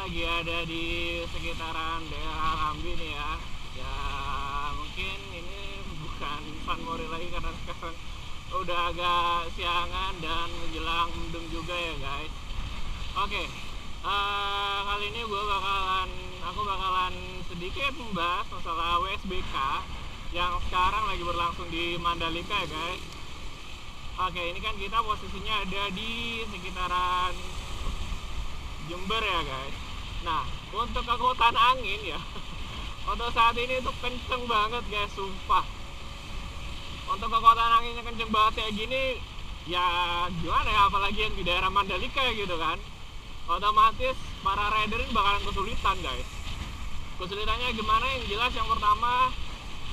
lagi ada di sekitaran daerah Rambi nih ya. Ya mungkin ini bukan Van Mori lagi karena sekarang udah agak siangan dan menjelang mendung juga ya guys. Oke, kali ini aku bakalan sedikit membahas masalah WSBK yang sekarang lagi berlangsung di Mandalika ya guys. Oke, ini kan kita posisinya ada di sekitaran Jember ya guys. Nah, untuk kekuatan angin ya untuk saat ini itu kenceng banget guys, sumpah. Untuk kekuatan anginnya kenceng banget kayak gini, ya gimana ya, apalagi yang di daerah Mandalika gitu kan. Otomatis para rider ini bakalan kesulitan guys. Kesulitannya gimana? Yang jelas yang pertama,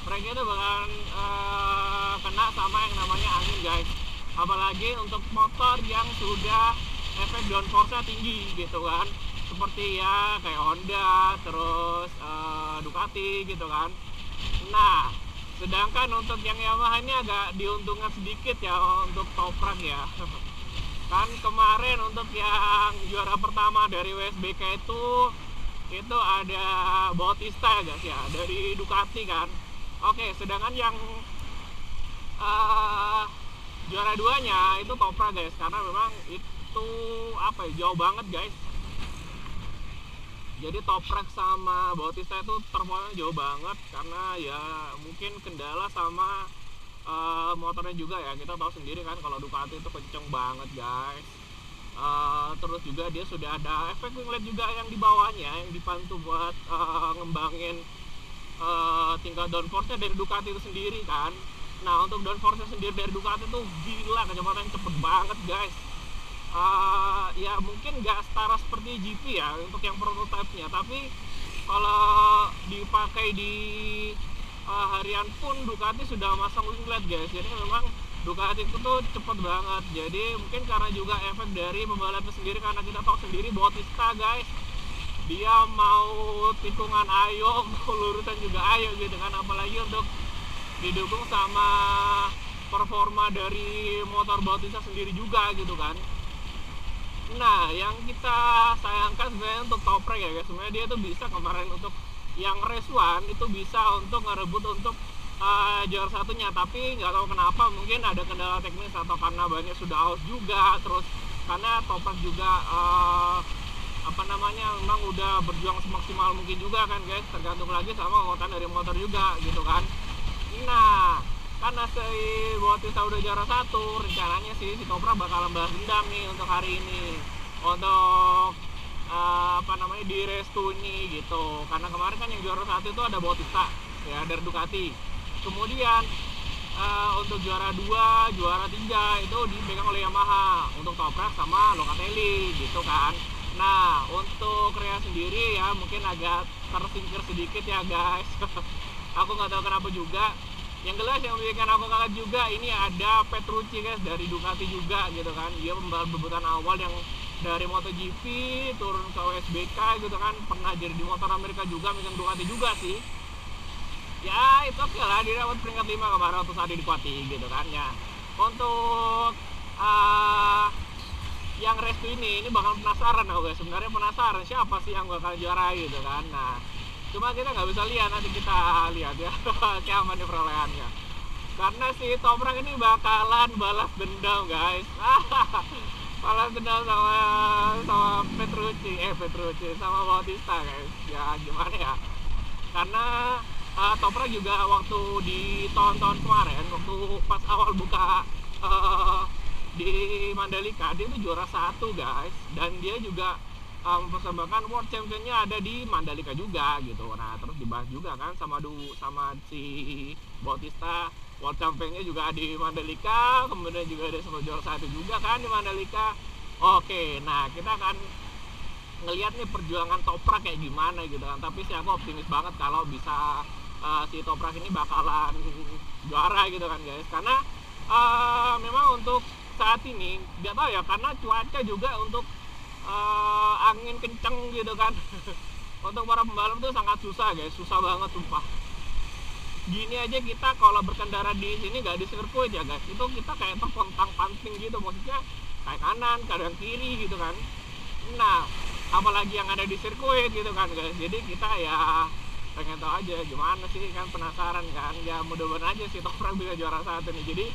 mereka itu bakalan kena sama yang namanya angin guys. Apalagi untuk motor yang sudah efek downforce-nya tinggi gitu kan, seperti ya kayak Honda, terus Ducati gitu kan. Nah, sedangkan untuk yang Yamaha ini agak diuntungkan sedikit ya untuk toprak ya. Kan kemarin untuk yang juara pertama dari WSBK itu ada Bautista guys ya, dari Ducati kan. Oke, sedangkan yang juara duanya itu toprak guys, karena memang itu jauh banget guys. Jadi toprak sama Bautista itu performanya jauh banget, karena ya mungkin kendala sama motornya juga ya. Kita tahu sendiri kan kalau Ducati itu kenceng banget guys. Terus juga dia sudah ada efek winglet juga yang di bawahnya, yang dibantu buat ngembangin tingkat downforce-nya dari Ducati itu sendiri kan. Nah, untuk downforce-nya sendiri dari Ducati itu gila, kecepatannya cepet banget guys. Ya mungkin nggak setara seperti GP ya untuk yang prototipe-nya, tapi kalau dipakai di harian pun Ducati sudah masang winglet guys. Jadi memang Ducati itu tuh cepet banget. Jadi mungkin karena juga efek dari pembalapnya sendiri, karena kita tahu sendiri Bautista guys, dia mau tikungan ayo, mau lurusan juga ayo gitu kan. Apalagi untuk didukung sama performa dari motor Bautista sendiri juga gitu kan. Nah, yang kita sayangkan sebenarnya untuk toprak ya guys, sebenarnya dia tuh bisa kemarin untuk yang race 1 itu bisa untuk ngerebut untuk juara satunya, tapi nggak tahu kenapa, mungkin ada kendala teknis atau karena bannya sudah aus juga, terus karena toprak juga memang udah berjuang semaksimal mungkin juga kan guys, tergantung lagi sama kekuatan dari motor juga gitu kan. Nah, karena si Bautista udah juara 1, rencananya si Toprak bakalan balas dendam nih untuk hari ini, untuk di race 2 ini gitu. Karena kemarin kan yang juara 1 itu ada Bautista ya dari Ducati. Kemudian untuk juara 2, juara 3 itu dipegang oleh Yamaha, untuk Toprak sama Locatelli gitu kan. Nah, untuk Rea sendiri ya mungkin agak tersingkir sedikit ya guys. Aku nggak tahu kenapa juga. Yang jelas yang bikin aku kaget juga, ini ada Petrucci guys dari Ducati juga gitu kan. Dia pembalap debutan awal yang dari MotoGP turun ke WSBK gitu kan, pernah jadi di motor Amerika juga, megang Ducati juga sih. Ya itu oke lah, dia dapat peringkat 5 kemarin waktu saat di Ducati gitu kan ya. Untuk yang race ini bakal penasaran aku guys, sebenarnya penasaran siapa sih yang bakal juara gitu kan. Nah, cuma kita nggak bisa lihat, nanti kita lihat ya siapa nih perolehannya, karena si Toprak ini bakalan balas dendam guys. Balas dendam sama Petrucci sama Bautista guys. Ya gimana ya, karena Toprak juga waktu di tahun-tahun kemarin, waktu pas awal buka di Mandalika, dia itu juara 1 guys, dan dia juga mempersembahkan World Champion-nya ada di Mandalika juga gitu. Nah, terus dibahas juga kan sama si Bautista, World Champion-nya juga di Mandalika, kemudian juga ada sama juara 1 juga kan di Mandalika. Oke, nah kita akan ngelihat nih perjuangan Toprak kayak gimana gitu kan. Tapi sih aku optimis banget kalau bisa si Toprak ini bakalan juara gitu kan guys, karena memang untuk saat ini nggak tahu ya, karena cuaca juga untuk angin kenceng gitu kan. Untuk para pembalap tuh sangat susah guys, susah banget sumpah. Gini aja kita kalau berkendara di sini nggak di sirkuit ya guys, itu kita kayak terpontang panting gitu, maksudnya kayak kanan kadang kiri gitu kan. Nah, apalagi yang ada di sirkuit gitu kan guys. Jadi kita ya pengen tahu aja gimana sih kan, penasaran kan ya, mudah-mudahan aja si Toprak bisa juara 1 nih. Jadi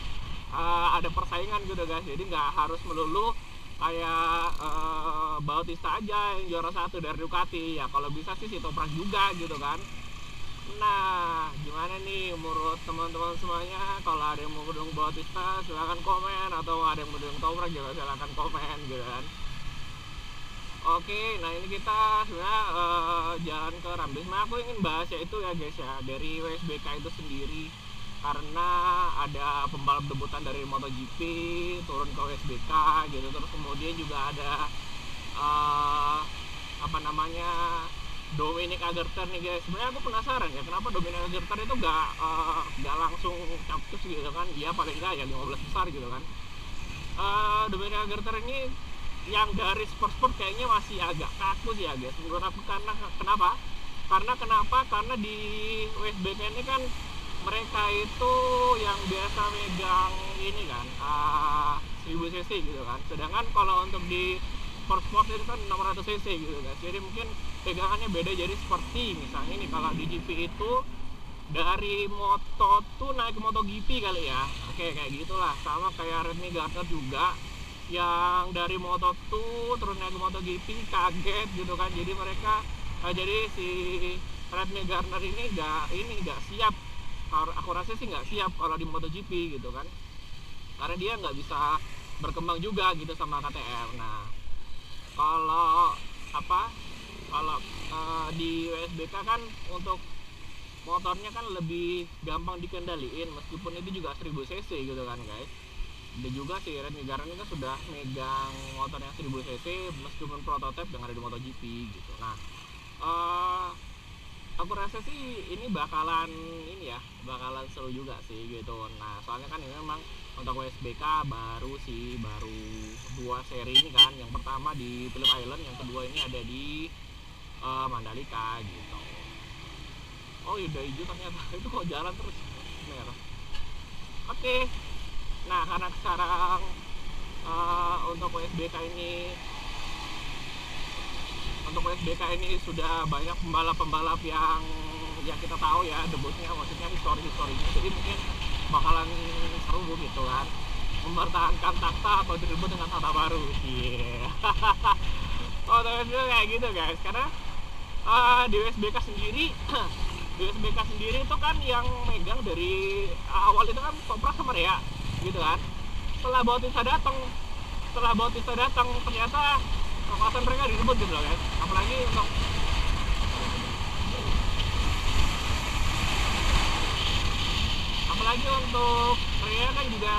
ada persaingan gitu guys, jadi nggak harus melulu kayak Bautista aja yang juara 1 dari Ducati ya, kalau bisa sih si Toprak juga gitu kan. Nah gimana nih menurut teman-teman semuanya, kalau ada yang mau mendukung Bautista silahkan komen, atau ada yang mau mendukung Toprak juga silahkan komen gitu kan. Oke, nah ini kita sebenarnya jalan ke Rambis. Nah aku ingin bahas ya itu ya guys ya, dari WSBK itu sendiri, karena ada pembalap debutan dari MotoGP turun ke WSBK gitu. Terus kemudian juga ada apa namanya, Dominic Agerter nih guys. Sebenarnya aku penasaran ya, kenapa Dominic Agerter itu gak langsung capcus gitu kan. Iya paling enggak ya 15 besar gitu kan. Dominic Agerter ini yang dari sport kayaknya masih agak kaku sih ya guys menurut aku. Karena karena di WSBK ini kan mereka itu yang biasa megang ini kan 1000 cc gitu kan, sedangkan kalau untuk di sport itu kan 600 cc gitu guys. Jadi mungkin pegangannya beda, jadi seperti misalnya nih kalau di GP itu dari Moto2 naik ke MotoGP kali ya. Oke, kayak gitulah, sama kayak Redmi Gardner juga yang dari Moto2 terus naik ke MotoGP, kaget gitu kan. Jadi mereka jadi si Redmi Gardner ini nggak siap. Aku rasa sih nggak siap kalau di MotoGP gitu kan, karena dia nggak bisa berkembang juga gitu sama KTM. Nah kalau di WSBK kan untuk motornya kan lebih gampang dikendaliin, meskipun itu juga 1000 cc gitu kan guys. Dan juga si Redmi Gardner kan sudah megang motor yang 1000 cc meskipun prototipe yang ada di MotoGP gitu. Nah aku rasa sih ini bakalan seru juga sih gitu. Nah soalnya kan ini memang untuk WSBK baru 2 seri ini kan, yang pertama di Phillip Island, yang kedua ini ada di Mandalika gitu. Oh udah hijau ternyata, itu kok jalan terus merah. Oke. Nah karena sekarang untuk WSBK ini sudah banyak pembalap-pembalap yang kita tahu ya debutnya, maksudnya historinya, jadi mungkin bakalan seru gitu kan, mempertahankan takhta atau direbut dengan takhta baru. Iya. Oh terus kayak gitu guys, karena di WSBK sendiri itu kan yang megang dari awal itu kan Toprak sama Rea gitu kan. Setelah Bautista datang ternyata kekuasaan mereka direbut gitu loh guys. Apalagi untuk Rea kan juga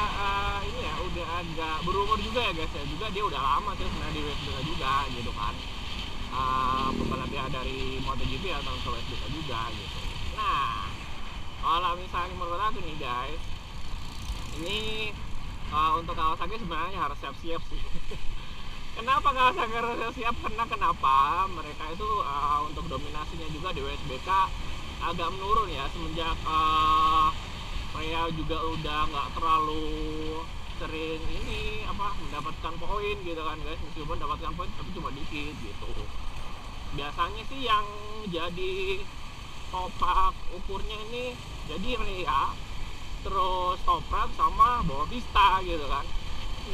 ini ya udah agak berumur juga ya guys ya, juga dia udah lama sih sebenarnya di WSBK juga gitu kan. Pembalapnya dari MotoGP atau ke WSBK juga gitu. Nah kalau misalnya menurut aku nih guys, ini untuk Kawasaki sebenarnya harus siap-siap sih. Kenapa Kawasaki harus siap? Kenapa mereka itu untuk dominasinya juga di WSBK agak menurun ya, semenjak Rea juga udah nggak terlalu sering mendapatkan poin gitu kan guys. Meskipun mendapatkan poin tapi cuma dikit gitu. Biasanya sih yang jadi topak ukurnya ini jadi Rea, terus Toprak sama Bautista gitu kan.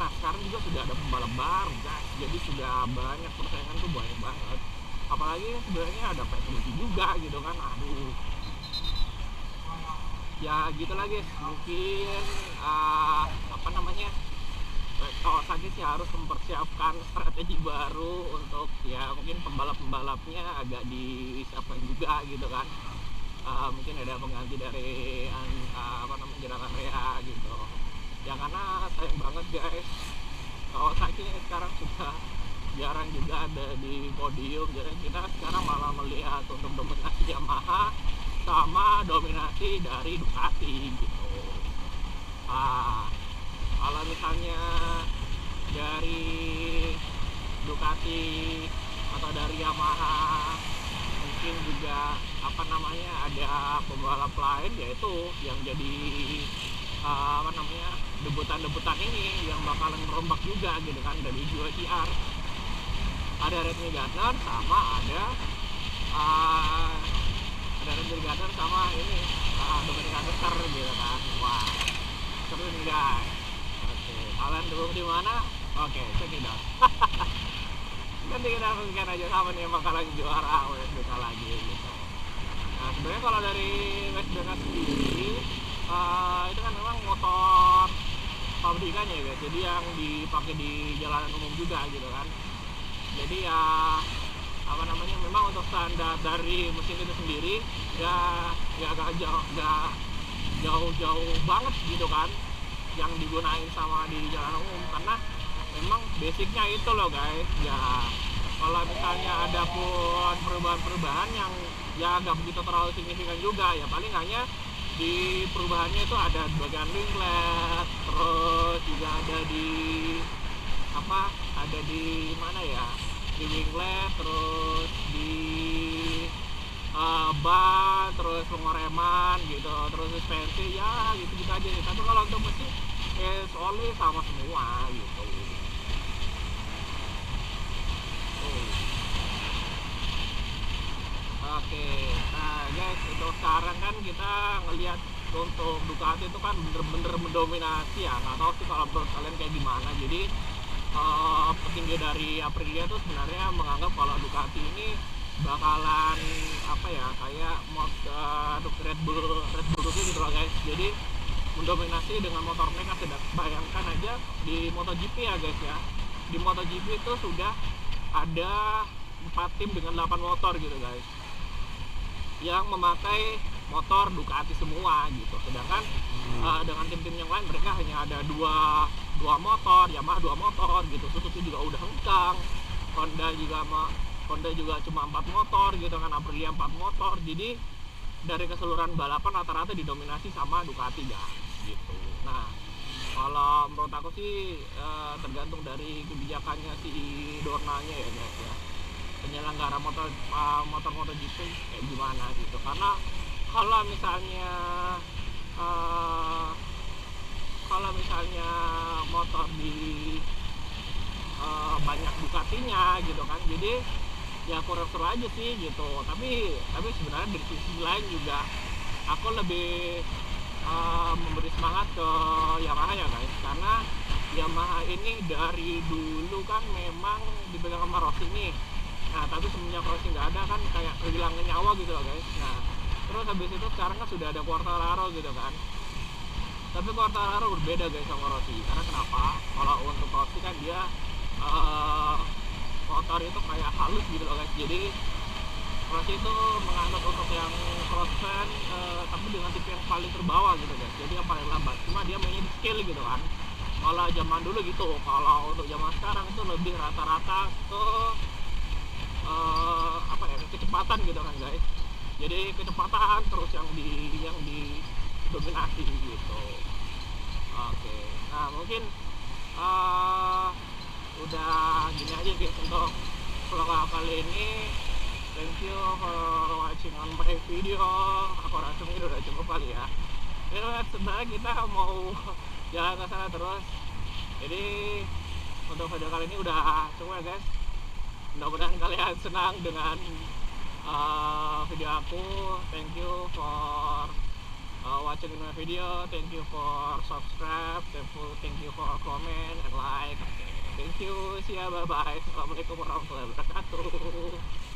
Nah sekarang juga sudah ada pembalap baru guys, jadi sudah banyak persaingan tuh, banyak banget. Apalagi sebenarnya ada P20 juga gitu kan. Aduh ya gitu lah guys, mungkin Kawasaki sih harus mempersiapkan strategi baru untuk ya mungkin pembalap-pembalapnya agak disiapkan juga gitu kan. Mungkin ada pengganti dari gerakan Rea gitu ya, karena sayang banget guys, Kawasaki sekarang sudah jarang juga ada di podium. Jadi kita sekarang malah melihat untuk dominasi Yamaha sama dominasi dari Ducati gitu. Kalau misalnya dari Ducati atau dari Yamaha mungkin juga ada pembalap lain yaitu yang jadi debutan ini yang bakalan merombak juga gitu kan, dari JWTR. ada Redmi Gardner sama uh, ada Redmi Gardner sama ini Dominic Anderson gitu kan. Wah, seru nih guys. Oke, kalian dukung di mana? Oke, check it out. Nanti kita mungkin aja sama nih yang bakalan juara WSBK lagi gitu. Nah sebenarnya kalau dari WSBK sendiri itu kan memang motor pabrikannya ya guys, jadi yang dipakai di jalanan umum juga gitu kan. Jadi ya apa namanya, memang untuk standar dari mesin itu sendiri ya agak jauh banget gitu kan yang digunain sama di jalanan umum, karena memang basicnya itu loh guys. Ya kalau misalnya ada pun perubahan-perubahan yang ya nggak begitu terlalu signifikan juga, ya paling hanya di perubahannya itu ada bagian ringlet, terus juga ada di mana ya, di ringlet, terus di ban, terus pengereman gitu, terus suspensi ya gitu aja sih. Tapi kalau untuk mesin soalnya sama semua gitu. Oke, nah guys, untuk sekarang kan kita ngelihat untuk Ducati itu kan bener-bener mendominasi ya. Nggak tahu sih kalau menurut kalian kayak gimana. Jadi petinggi dari Aprilia tuh sebenarnya menganggap kalau Ducati ini bakalan apa ya, kayak Red Bull gitu loh guys. Jadi mendominasi dengan motor mereka. Sedang bayangkan aja di MotoGP ya guys ya, di MotoGP itu sudah ada 4 tim dengan 8 motor gitu guys, yang memakai motor Ducati semua gitu. Sedangkan dengan tim-tim yang lain mereka hanya ada dua motor, Yamaha 2 motor gitu, Suzuki juga udah hengkang, Honda juga cuma 4 motor gitu kan, Aprilia 4 motor. Jadi dari keseluruhan balapan rata-rata didominasi sama Ducati guys gitu. Nah kalau menurut aku sih tergantung dari kebijakannya si Dornanya ya guys ya, penyelenggara motor MotoGP kayak gimana gitu. Karena kalau misalnya motor di banyak Ducatinya gitu kan, jadi ya kurang seru aja sih gitu. Tapi sebenarnya dari sisi lain juga aku lebih memberi semangat ke Yamaha ya guys, karena Yamaha ini dari dulu kan memang dipegang sama Rossi nih. Nah tapi semenjak Rossi nggak ada kan kayak kehilangan nyawa gitu loh guys. Nah terus habis itu sekarang kan sudah ada Quartararo gitu kan, tapi Quartararo berbeda guys sama Rossi. Karena kenapa? Kalau untuk Rossi kan dia motor itu kayak halus gitu loh guys. Jadi Rossi itu menganut untuk yang crossfan tapi dengan tipe yang paling terbawah gitu guys, jadi yang paling lambat. Cuma dia mainnya di skill gitu kan. Kalau zaman dulu gitu, kalau untuk zaman sekarang itu lebih rata-rata ke kecepatan gitu kan guys. Jadi kecepatan terus yang didominasi gitu. Oke, nah mungkin udah gini aja guys untuk vlog kali ini. Thank you for watching on my video. Aku rasa ini udah cukup kali ya. Ya sebenarnya kita mau jalan ke sana terus. Jadi untuk video kali ini udah cukup ya guys. Mudah-mudahan kalian senang dengan video aku. Thank you for watching my video. Thank you for subscribe. Thank you for comment and like. Thank you. See ya, bye bye. Assalamualaikum warahmatullahi wabarakatuh.